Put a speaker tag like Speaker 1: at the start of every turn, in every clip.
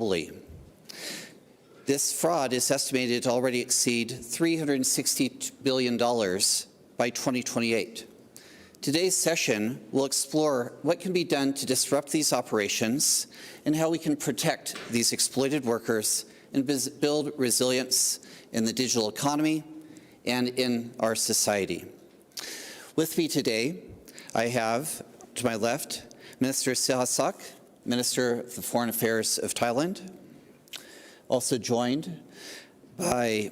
Speaker 1: globally. This fraud is estimated to already exceed $360 billion by 2028. Today's session will explore what can be done to disrupt these operations and how we can protect these exploited workers and build resilience in the digital economy and in our society. With me today, I have, to my left, Minister Sihasak, Minister of the Foreign Affairs of Thailand, also joined by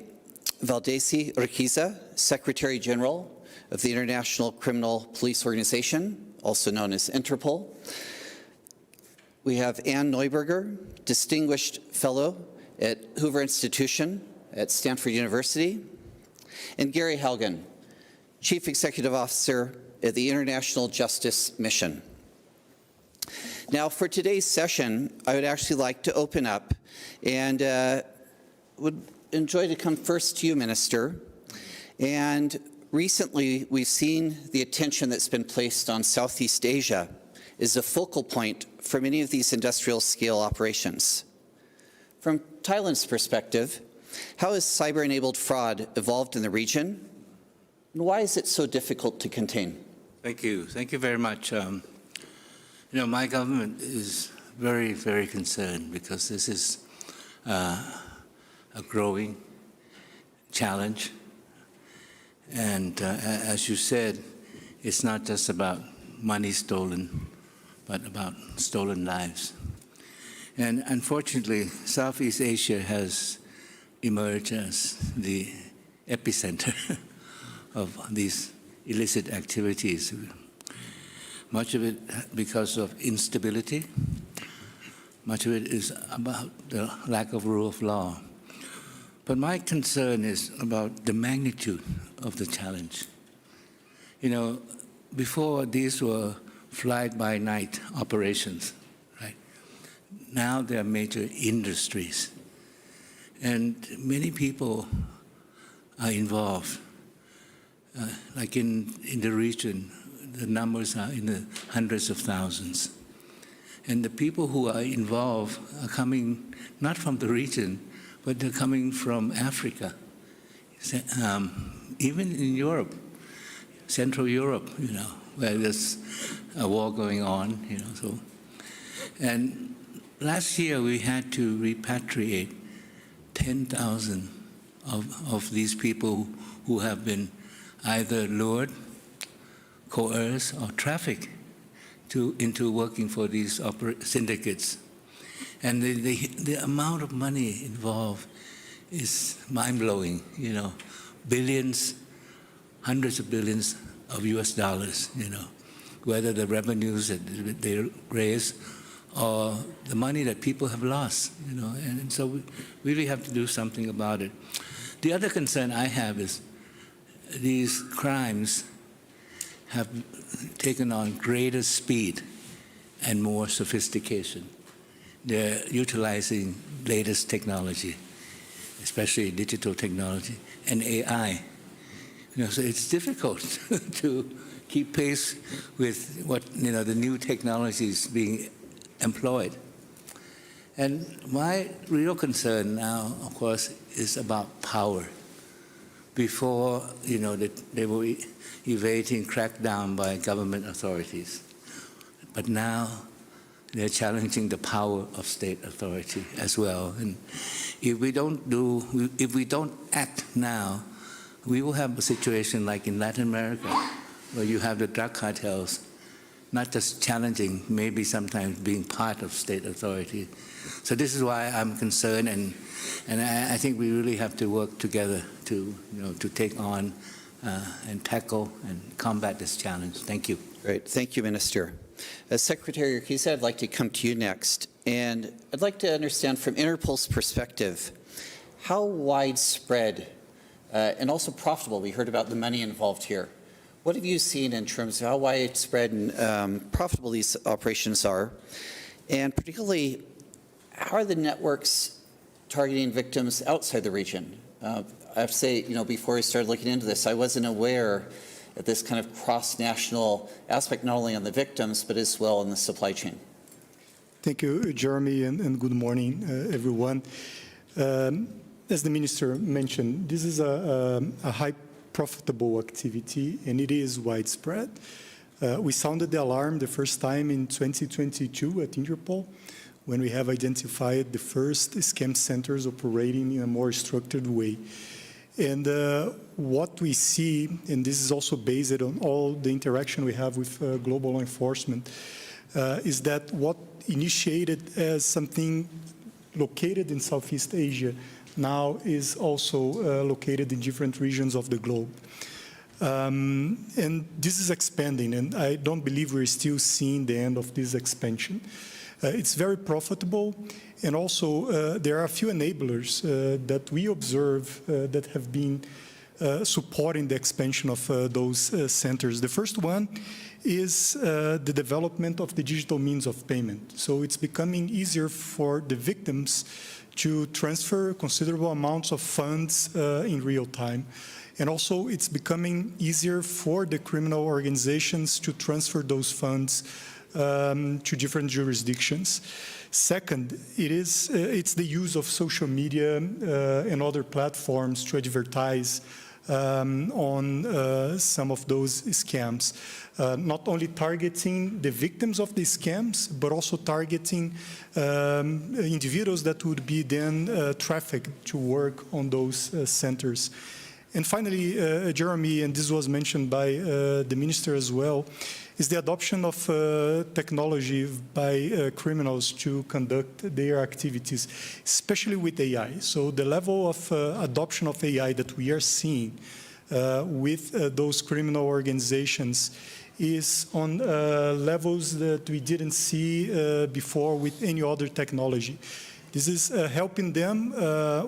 Speaker 1: Valdesi Urquiza, Secretary General of the International Criminal Police Organization, also known as Interpol. We have Ann Neuberger, Distinguished Fellow at Hoover Institution at Stanford University, and Gary Haugen, Chief Executive Officer at the International Justice Mission. Now, for today's session, I would actually like to open up and would enjoy to come first to you, Minister. And recently, we've seen the attention that's been placed on Southeast Asia as a focal point for many of these industrial scale operations. From Thailand's perspective, how has cyber-enabled fraud evolved in the region, and why is it so difficult to contain?
Speaker 2: Thank you. Thank you very much. My government is very, very concerned because this is a growing challenge. And as you said, it's not just about money stolen, but about stolen lives. And unfortunately, Southeast Asia has emerged as the epicenter of these illicit activities. Much of it because of instability. Much of it is about the lack of rule of law. But my concern is about the magnitude of the challenge. Before these were fly-by-night operations, right? Now they are major industries. And many people are involved. Like in the region, the numbers are in the hundreds of thousands. And the people who are involved are coming not from the region, but they're coming from Africa. Even in Europe, Central Europe, where there's a war going on, so. And last year we had to repatriate 10,000 of these people who have been either lured, coerced, or trafficked into working for these syndicates. And the amount of money involved is mind-blowing, billions, hundreds of billions of US dollars, whether the revenues that they raise or the money that people have lost, and so we really have to do something about it. The other concern I have is these crimes have taken on greater speed and more sophistication. They're utilizing latest technology, especially digital technology and AI. So it's difficult to keep pace with what the new technologies being employed. And my real concern now, of course, is about power. Before, they were evading crackdown by government authorities. But now they're challenging the power of state authority as well. And if we don't act now, we will have a situation like in Latin America, where you have the drug cartels not just challenging, maybe sometimes being part of state authority. So this is why I'm concerned, and I think we really have to work together to take on and tackle and combat this challenge. Thank you.
Speaker 1: Great. Thank you, Minister. Secretary Urquiza, I'd like to come to you next. And I'd like to understand from Interpol's perspective, how widespread and also profitable, we heard about the money involved here. What have you seen in terms of how widespread and profitable these operations are? And particularly, how are the networks targeting victims outside the region? I have to say, before I started looking into this, I wasn't aware of this kind of cross-national aspect, not only on the victims, but as well in the supply chain.
Speaker 3: Thank you, Jeremy, and good morning, everyone. As the Minister mentioned, this is a high profitable activity, and it is widespread. We sounded the alarm the first time in 2022 at Interpol, when we have identified the first scam centers operating in a more structured way. And what we see, and this is also based on all the interaction we have with global law enforcement, is that what initiated as something located in Southeast Asia now is also located in different regions of the globe. And this is expanding, and I don't believe we're still seeing the end of this expansion. It's very profitable, and also there are a few enablers that we observe that have been supporting the expansion of those centers. The first one is the development of the digital means of payment. So it's becoming easier for the victims to transfer considerable amounts of funds in real time. And also it's becoming easier for the criminal organizations to transfer those funds to different jurisdictions. Second, it's the use of social media and other platforms to advertise on some of those scams, not only targeting the victims of the scams, but also targeting individuals that would be then trafficked to work on those centers. And finally, Jeremy, and this was mentioned by the Minister as well, is the adoption of technology by criminals to conduct their activities, especially with AI. So the level of adoption of AI that we are seeing with those criminal organizations is on levels that we didn't see before with any other technology. This is helping them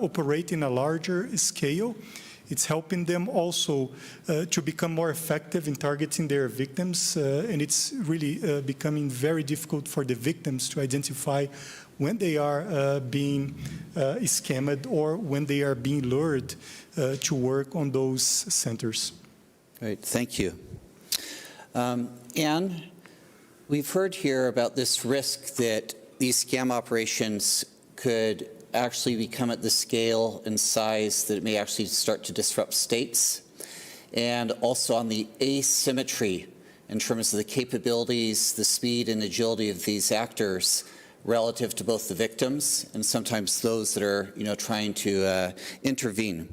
Speaker 3: operate in a larger scale. It's helping them also to become more effective in targeting their victims, and it's really becoming very difficult for the victims to identify when they are being scammed or when they are being lured to work on those centers.
Speaker 1: Great, thank you. Anne, we've heard here about this risk that these scam operations could actually become at the scale and size that it may actually start to disrupt states, and also on the asymmetry in terms of the capabilities, the speed and agility of these actors relative to both the victims and sometimes those that are, trying to intervene.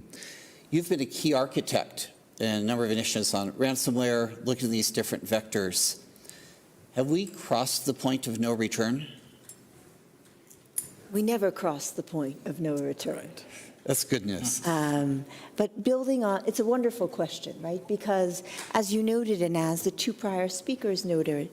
Speaker 1: You've been a key architect in a number of initiatives on ransomware, looking at these different vectors. Have we crossed the point of no return?
Speaker 4: We never cross the point of no return.
Speaker 1: Right. That's good news.
Speaker 4: But building on, it's a wonderful question, right? Because as you noted and as the two prior speakers noted,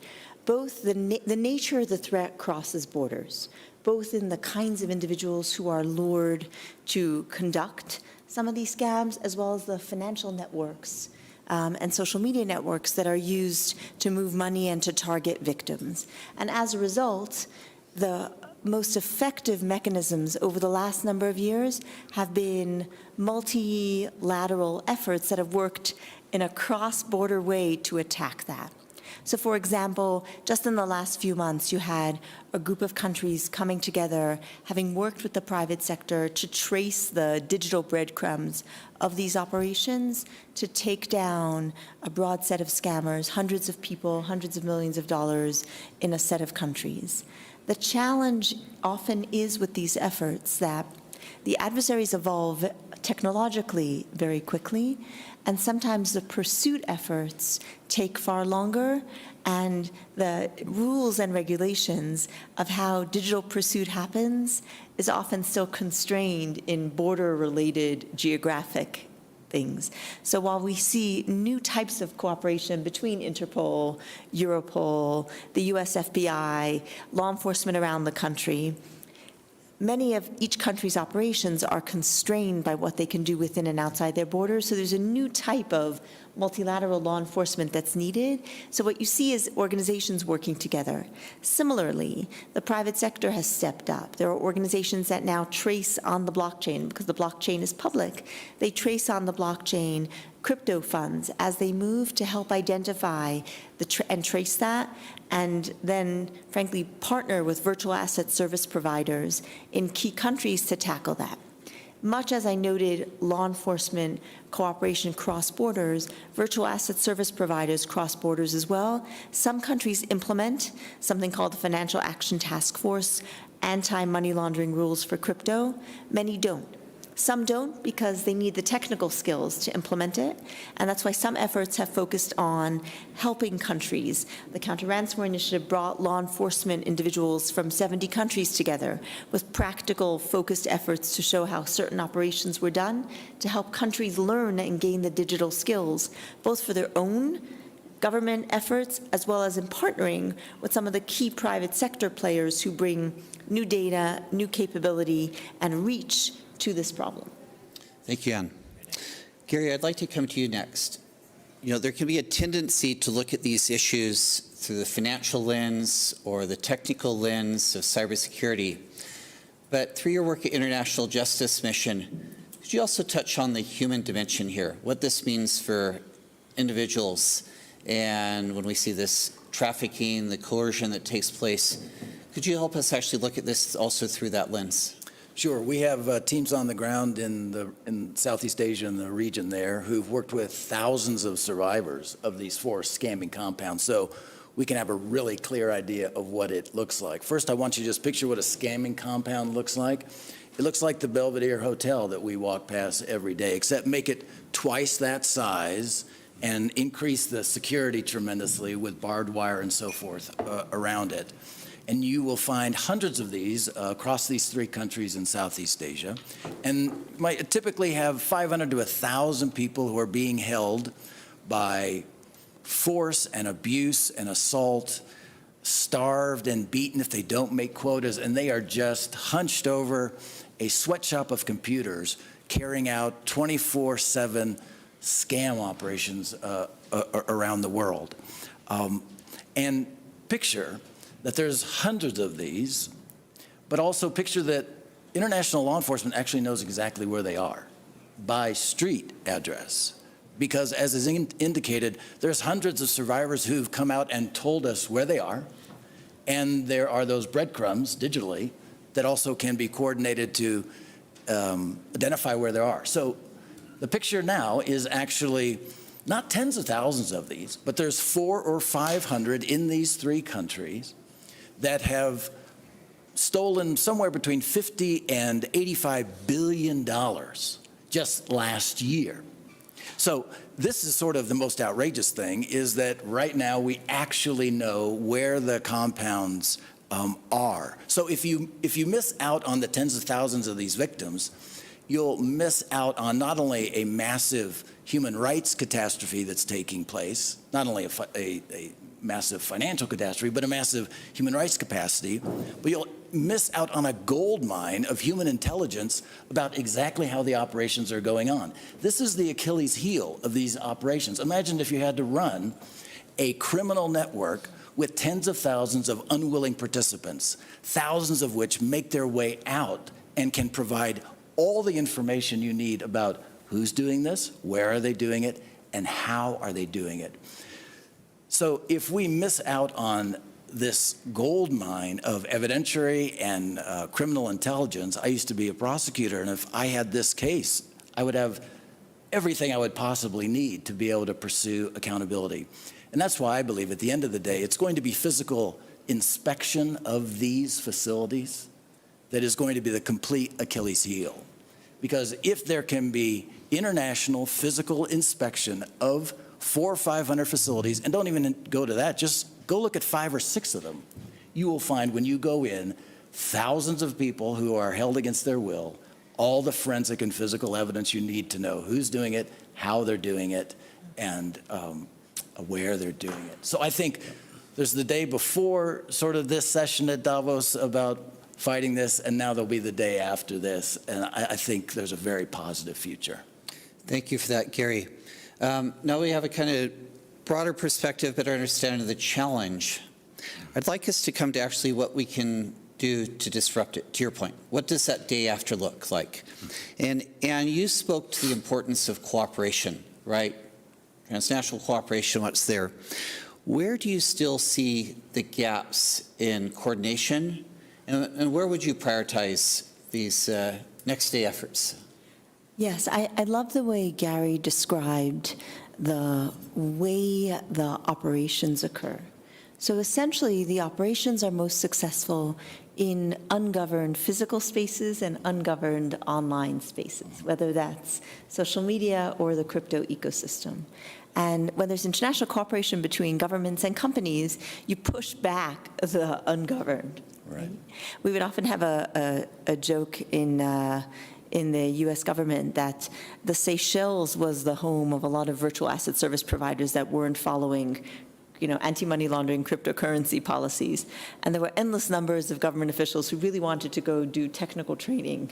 Speaker 4: both the nature of the threat crosses borders, both in the kinds of individuals who are lured to conduct some of these scams, as well as the financial networks and social media networks that are used to move money and to target victims. And as a result, the most effective mechanisms over the last number of years have been multilateral efforts that have worked in a cross-border way to attack that. So for example, just in the last few months, you had a group of countries coming together, having worked with the private sector to trace the digital breadcrumbs of these operations to take down a broad set of scammers, hundreds of people, hundreds of millions of dollars in a set of countries. The challenge often is with these efforts that the adversaries evolve technologically very quickly, and sometimes the pursuit efforts take far longer, and the rules and regulations of how digital pursuit happens is often still constrained in border-related geographic things. So while we see new types of cooperation between Interpol, Europol, the US FBI, law enforcement around the country, many of each country's operations are constrained by what they can do within and outside their borders. So there's a new type of multilateral law enforcement that's needed. So what you see is organizations working together. Similarly, the private sector has stepped up. There are organizations that now trace on the blockchain, because the blockchain is public. They trace on the blockchain crypto funds as they move to help identify and trace that, and then, frankly, partner with virtual asset service providers in key countries to tackle that. Much as I noted law enforcement cooperation cross borders, virtual asset service providers cross borders as well. Some countries implement something called the Financial Action Task Force anti-money laundering rules for crypto. Many don't. Some don't because they need the technical skills to implement it, and that's why some efforts have focused on helping countries. The Counter-Ransomware Initiative brought law enforcement individuals from 70 countries together with practical, focused efforts to show how certain operations were done to help countries learn and gain the digital skills, both for their own government efforts as well as in partnering with some of the key private sector players who bring new data, new capability, and reach to this problem.
Speaker 1: Thank you, Anne. Gary, I'd like to come to you next. You know, there can be a tendency to look at these issues through the financial lens or the technical lens of cybersecurity. But through your work at International Justice Mission, could you also touch on the human dimension here, what this means for individuals, and when we see this trafficking, the coercion that takes place, could you help us actually look at this also through that lens?
Speaker 5: Sure. We have teams on the ground in Southeast Asia and the region there who've worked with thousands of survivors of these forced scamming compounds, so we can have a really clear idea of what it looks like. First, I want you to just picture what a scamming compound looks like. It looks like the Belvedere Hotel that we walk past every day, except make it twice that size and increase the security tremendously with barbed wire and so forth around it. And you will find hundreds of these across these 3 countries in Southeast Asia. And might typically have 500 to 1,000 people who are being held by force and abuse and assault, starved and beaten if they don't make quotas, and they are just hunched over a sweatshop of computers carrying out 24/7 scam operations around the world. And picture that there's hundreds of these, but also picture that international law enforcement actually knows exactly where they are by street address. Because as is indicated, there's hundreds of survivors who've come out and told us where they are, and there are those breadcrumbs digitally that also can be coordinated to identify where they are. So the picture now is actually not tens of thousands of these, but there's 400 or 500 in these 3 countries that have stolen somewhere between $50 and $85 billion just last year. So this is sort of the most outrageous thing, is that right now we actually know where the compounds are. So if you miss out on the tens of thousands of these victims, you'll miss out on not only a massive human rights catastrophe that's taking place, not only a massive financial catastrophe, but a massive human rights capacity, but you'll miss out on a gold mine of human intelligence about exactly how the operations are going on. This is the Achilles heel of these operations. Imagine if you had to run a criminal network with tens of thousands of unwilling participants, thousands of which make their way out and can provide all the information you need about who's doing this, where are they doing it, and how are they doing it. So if we miss out on this gold mine of evidentiary and criminal intelligence, I used to be a prosecutor, and if I had this case, I would have everything I would possibly need to be able to pursue accountability. And that's why I believe at the end of the day, it's going to be physical inspection of these facilities that is going to be the complete Achilles heel. Because if there can be international physical inspection of 400 or 500 facilities, and don't even go to that, just go look at 5 or 6 of them, you will find when you go in, thousands of people who are held against their will, all the forensic and physical evidence you need to know who's doing it, how they're doing it, and where they're doing it. So I think there's the day before sort of this session at Davos about fighting this, and now there'll be the day after this, and I think there's a very positive future.
Speaker 1: Thank you for that, Gary. Now we have a kind of broader perspective, better understanding of the challenge. I'd like us to come to actually what we can do to disrupt it, to your point. What does that day after look like? And you spoke to the importance of cooperation, right? Transnational cooperation, what's there. Where do you still see the gaps in coordination? And where would you prioritize these next day efforts?
Speaker 4: Yes, I love the way Gary described the way the operations occur. So essentially, the operations are most successful in ungoverned physical spaces and ungoverned online spaces, whether that's social media or the crypto ecosystem. And when there's international cooperation between governments and companies, you push back the ungoverned.
Speaker 5: Right.
Speaker 4: We would often have a joke in the U.S. government that the Seychelles was the home of a lot of virtual asset service providers that weren't following, anti-money laundering cryptocurrency policies. And there were endless numbers of government officials who really wanted to go do technical training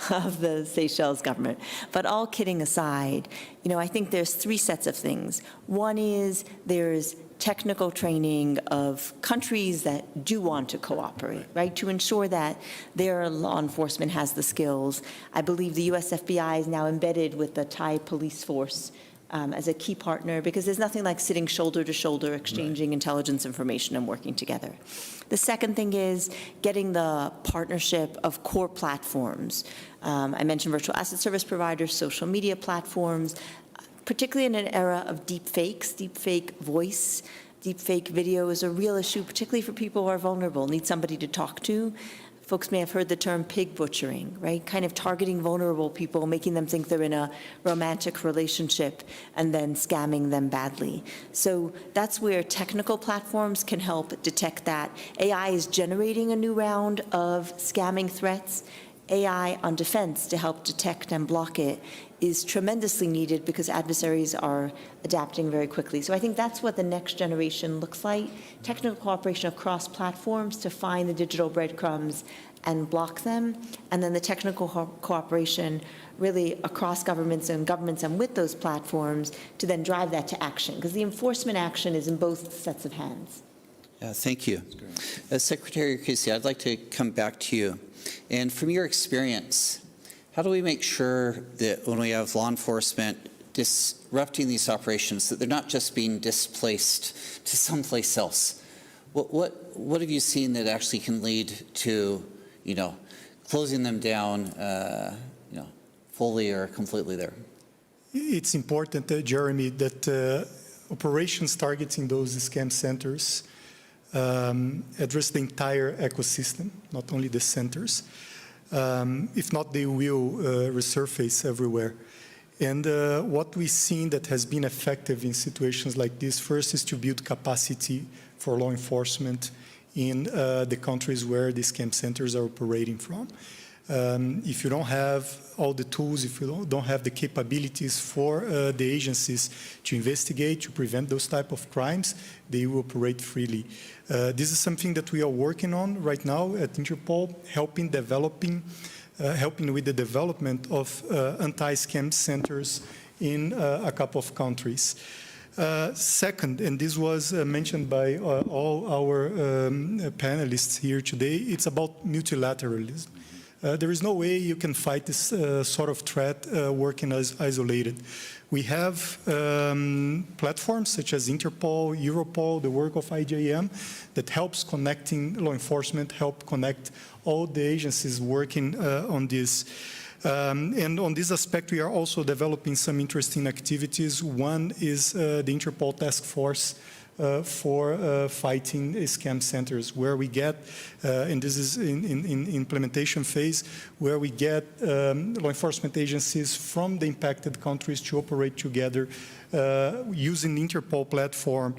Speaker 4: of the Seychelles government. But all kidding aside, I think there's three sets of things. One is there's technical training of countries that do want to cooperate, right? To ensure that their law enforcement has the skills. I believe the US FBI is now embedded with the Thai police force as a key partner, because there's nothing like sitting shoulder to shoulder, exchanging intelligence information and working together. The second thing is getting the partnership of core platforms. I mentioned virtual asset service providers, social media platforms, particularly in an era of deep fakes, deep fake voice, deep fake video is a real issue, particularly for people who are vulnerable, need somebody to talk to. Folks may have heard the term pig butchering, right? Kind of targeting vulnerable people, making them think they're in a romantic relationship and then scamming them badly. So that's where technical platforms can help detect that. AI is generating a new round of scamming threats. AI on defense to help detect and block it is tremendously needed because adversaries are adapting very quickly. So I think that's what the next generation looks like, technical cooperation across platforms to find the digital breadcrumbs and block them, and then the technical cooperation really across governments and with those platforms to then drive that to action, because the enforcement action is in both sets of hands.
Speaker 1: Yeah, thank you. Secretary Casey, I'd like to come back to you. And from your experience, how do we make sure that when we have law enforcement disrupting these operations, that they're not just being displaced to someplace else? What have you seen that actually can lead to, closing them down, fully or completely there?
Speaker 3: It's important, Jeremy, that operations targeting those scam centers address the entire ecosystem, not only the centers. If not, they will resurface everywhere. And what we've seen that has been effective in situations like this, first is to build capacity for law enforcement in the countries where the scam centers are operating from. If you don't have all the tools, if you don't have the capabilities for the agencies to investigate, to prevent those type of crimes, they will operate freely. This is something that we are working on right now at Interpol, helping with the development of anti-scam centers in a couple of countries. Second, and this was mentioned by all our panelists here today, it's about multilateralism. There is no way you can fight this sort of threat working as isolated. We have platforms such as Interpol, Europol, the work of IJM that helps connecting law enforcement, help connect all the agencies working on this. And on this aspect, we are also developing some interesting activities. One is the Interpol Task Force for fighting scam centers, where we get, and this is in implementation phase, where we get law enforcement agencies from the impacted countries to operate together using the Interpol platform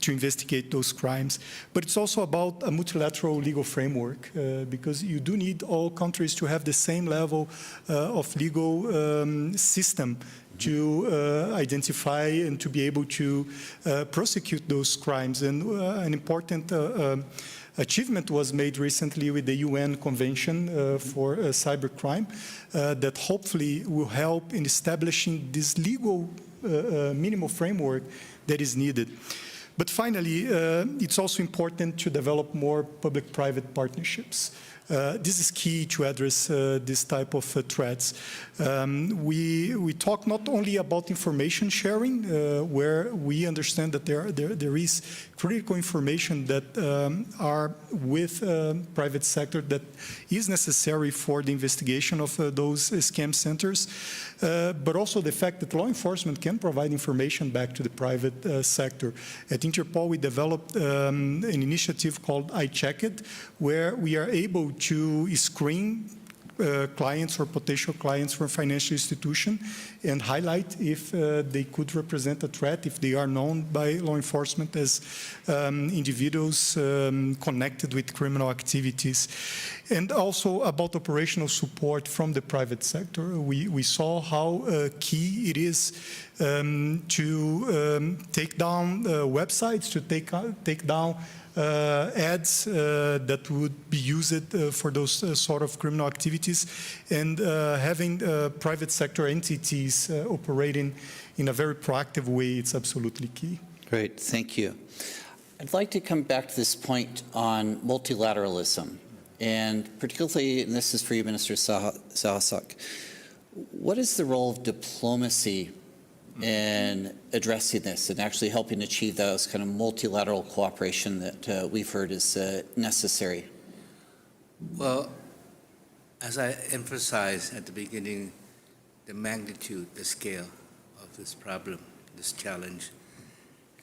Speaker 3: to investigate those crimes. But it's also about a multilateral legal framework, because you do need all countries to have the same level of legal system to identify and to be able to prosecute those crimes. And an important achievement was made recently with the UN Convention for Cybercrime that hopefully will help in establishing this legal minimal framework that is needed. But finally, it's also important to develop more public-private partnerships. This is key to address this type of threats. We talk not only about information sharing, where we understand that there is critical information that are with private sector that is necessary for the investigation of those scam centers, but also the fact that law enforcement can provide information back to the private sector. At Interpol, we developed an initiative called I Check It, where we are able to screen clients or potential clients from financial institution and highlight if they could represent a threat, if they are known by law enforcement as individuals connected with criminal activities. And also about operational support from the private sector. We saw how key it is to take down websites, to take down ads that would be used for those sort of criminal activities, and having private sector entities operating in a very proactive way, it's absolutely key.
Speaker 1: Great, thank you. I'd like to come back to this point on multilateralism, and particularly, and this is for you, Minister Sahasak, what is the role of diplomacy in addressing this and actually helping achieve those kind of multilateral cooperation that we've heard is necessary?
Speaker 2: Well, as I emphasized at the beginning, the magnitude, the scale of this problem, this challenge,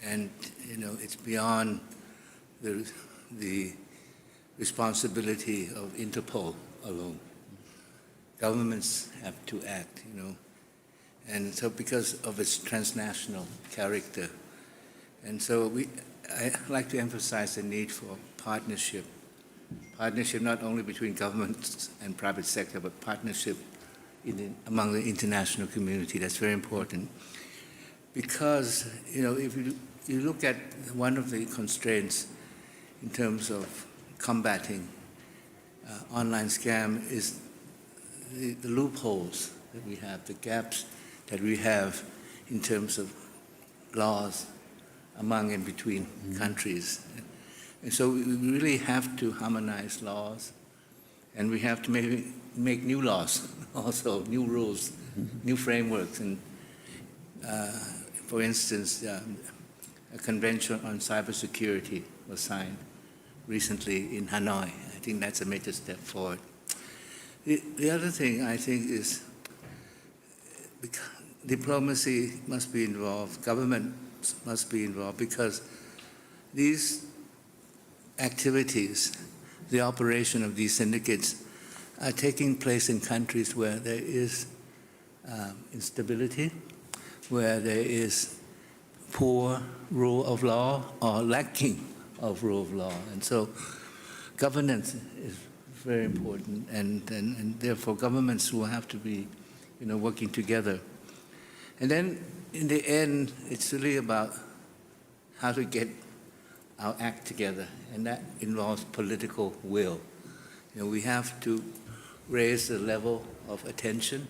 Speaker 2: and it's beyond the responsibility of Interpol alone. Governments have to act, and so because of its transnational character. And so I like to emphasize the need for partnership not only between governments and private sector, but partnership among the international community. That's very important. Because, if you look at one of the constraints in terms of combating online scam is the loopholes that we have, the gaps that we have in terms of laws among and between countries. And so we really have to harmonize laws, and we have to make new laws, also new rules, new frameworks. And for instance, a convention on cybersecurity was signed recently in Hanoi. I think that's a major step forward. The other thing I think is diplomacy must be involved, government must be involved, because these activities, the operation of these syndicates, are taking place in countries where there is instability, where there is poor rule of law or lacking of rule of law. And so governance is very important, and therefore governments will have to be working together. And then in the end, it's really about how to get our act together, and that involves political will. We have to raise the level of attention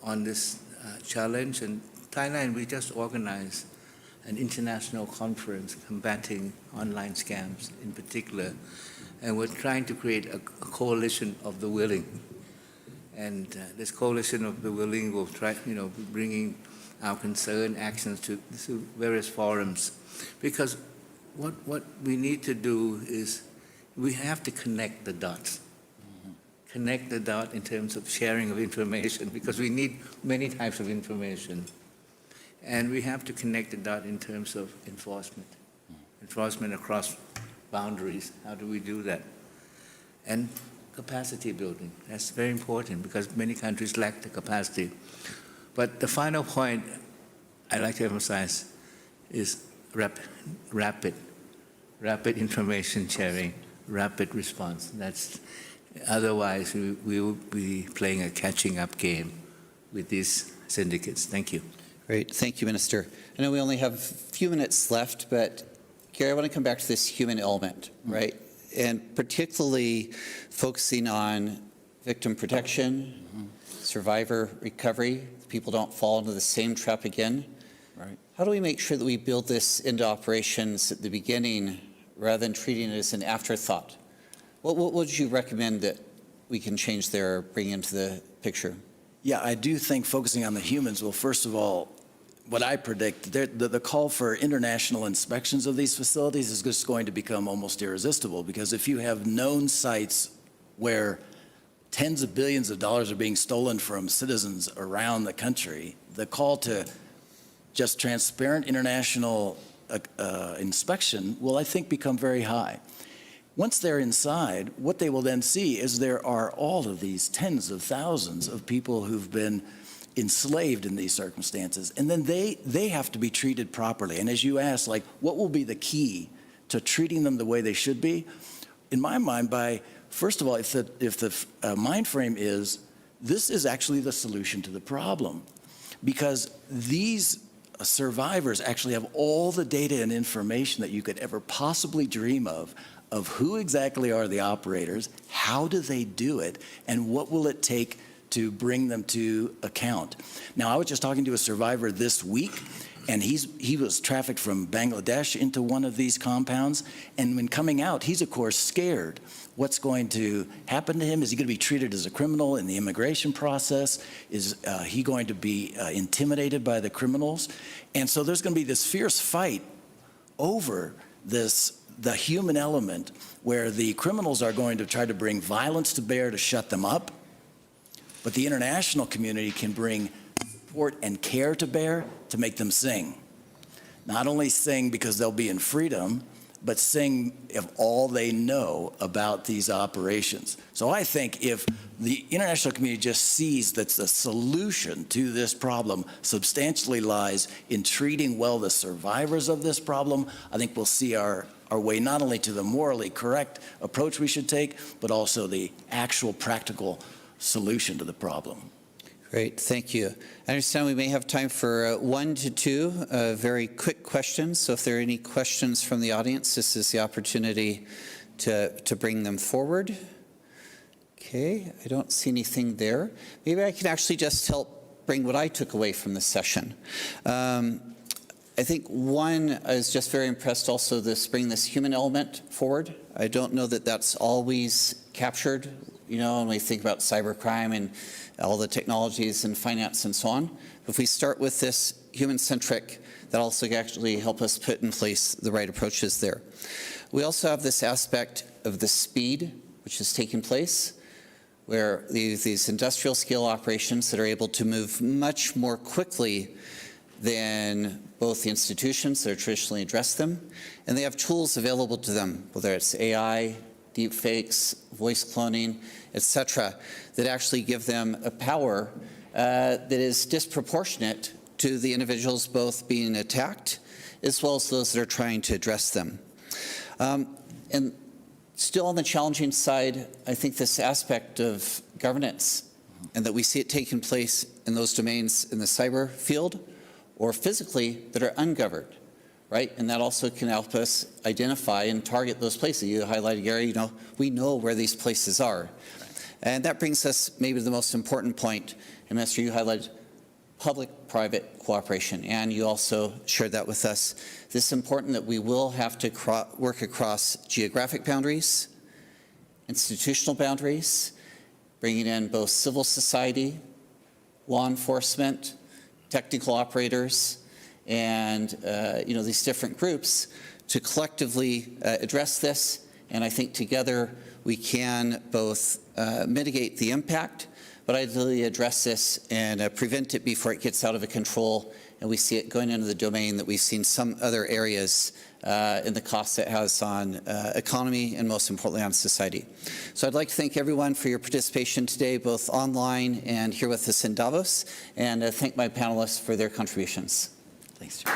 Speaker 2: on this challenge. And Thailand, we just organized an international conference combating online scams in particular, and we're trying to create a coalition of the willing. And this coalition of the willing will try, bringing our concern, actions to various forums. Because what we need to do is we have to connect the dots. Connect the dot in terms of sharing of information, because we need many types of information. And we have to connect the dot in terms of enforcement. Enforcement across boundaries. How do we do that? And capacity building. That's very important, because many countries lack the capacity. But the final point I'd like to emphasize is rapid information sharing, rapid response. Otherwise, we will be playing a catching up game with these syndicates. Thank you.
Speaker 1: Great, thank you, Minister. I know we only have a few minutes left, but Gary, I want to come back to this human element, right? And particularly focusing on victim protection, survivor recovery, people don't fall into the same trap again.
Speaker 5: Right.
Speaker 1: How do we make sure that we build this into operations at the beginning rather than treating it as an afterthought? What would you recommend that we can change there or bring into the picture?
Speaker 5: Yeah, I do think focusing on the humans will, first of all, what I predict, the call for international inspections of these facilities is just going to become almost irresistible, because if you have known sites where tens of billions of dollars are being stolen from citizens around the country, the call to just transparent international inspection will, I think, become very high. Once they're inside, what they will then see is there are all of these tens of thousands of people who've been enslaved in these circumstances, and then they have to be treated properly. And as you asked, like, what will be the key to treating them the way they should be? In my mind, first of all, if the mind frame is, this is actually the solution to the problem, because these survivors actually have all the data and information that you could ever possibly dream of who exactly are the operators, how do they do it, and what will it take to bring them to account. Now, I was just talking to a survivor this week, and he was trafficked from Bangladesh into one of these compounds, and when coming out, he's of course scared. What's going to happen to him? Is he going to be treated as a criminal in the immigration process? Is he going to be intimidated by the criminals? And so there's going to be this fierce fight over the human element, where the criminals are going to try to bring violence to bear to shut them up, but the international community can bring support and care to bear to make them sing. Not only sing because they'll be in freedom, but sing of all they know about these operations. So I think if the international community just sees that the solution to this problem substantially lies in treating well the survivors of this problem, I think we'll see our way not only to the morally correct approach we should take, but also the actual practical solution to the problem.
Speaker 1: Great, thank you. I understand we may have time for 1 to 2 very quick questions. So if there are any questions from the audience, this is the opportunity to bring them forward. Okay, I don't see anything there. Maybe I can actually just help bring what I took away from this session. I think one, I was just very impressed also bringing this human element forward. I don't know that that's always captured, when we think about cybercrime and all the technologies and finance and so on. If we start with this human-centric, that also actually help us put in place the right approaches there. We also have this aspect of the speed which is taking place, where these industrial scale operations that are able to move much more quickly than both the institutions that are traditionally address them, and they have tools available to them, whether it's AI, deep fakes, voice cloning, etc., that actually give them a power that is disproportionate to the individuals both being attacked as well as those that are trying to address them. And still on the challenging side, I think this aspect of governance, and that we see it taking place in those domains in the cyber field or physically that are ungoverned, right? And that also can help us identify and target those places. You highlighted, Gary, we know where these places are. And that brings us maybe to the most important point. And Mr. you highlighted public-private cooperation, and you also shared that with us. This is important that we will have to work across geographic boundaries, institutional boundaries, bringing in both civil society, law enforcement, technical operators, and these different groups to collectively address this. And I think together we can both mitigate the impact, but ideally address this and prevent it before it gets out of control and we see it going into the domain that we've seen some other areas in the costs it has on economy and most importantly on society. So I'd like to thank everyone for your participation today, both online and here with us in Davos, and thank my panelists for their contributions.
Speaker 5: Thanks, John.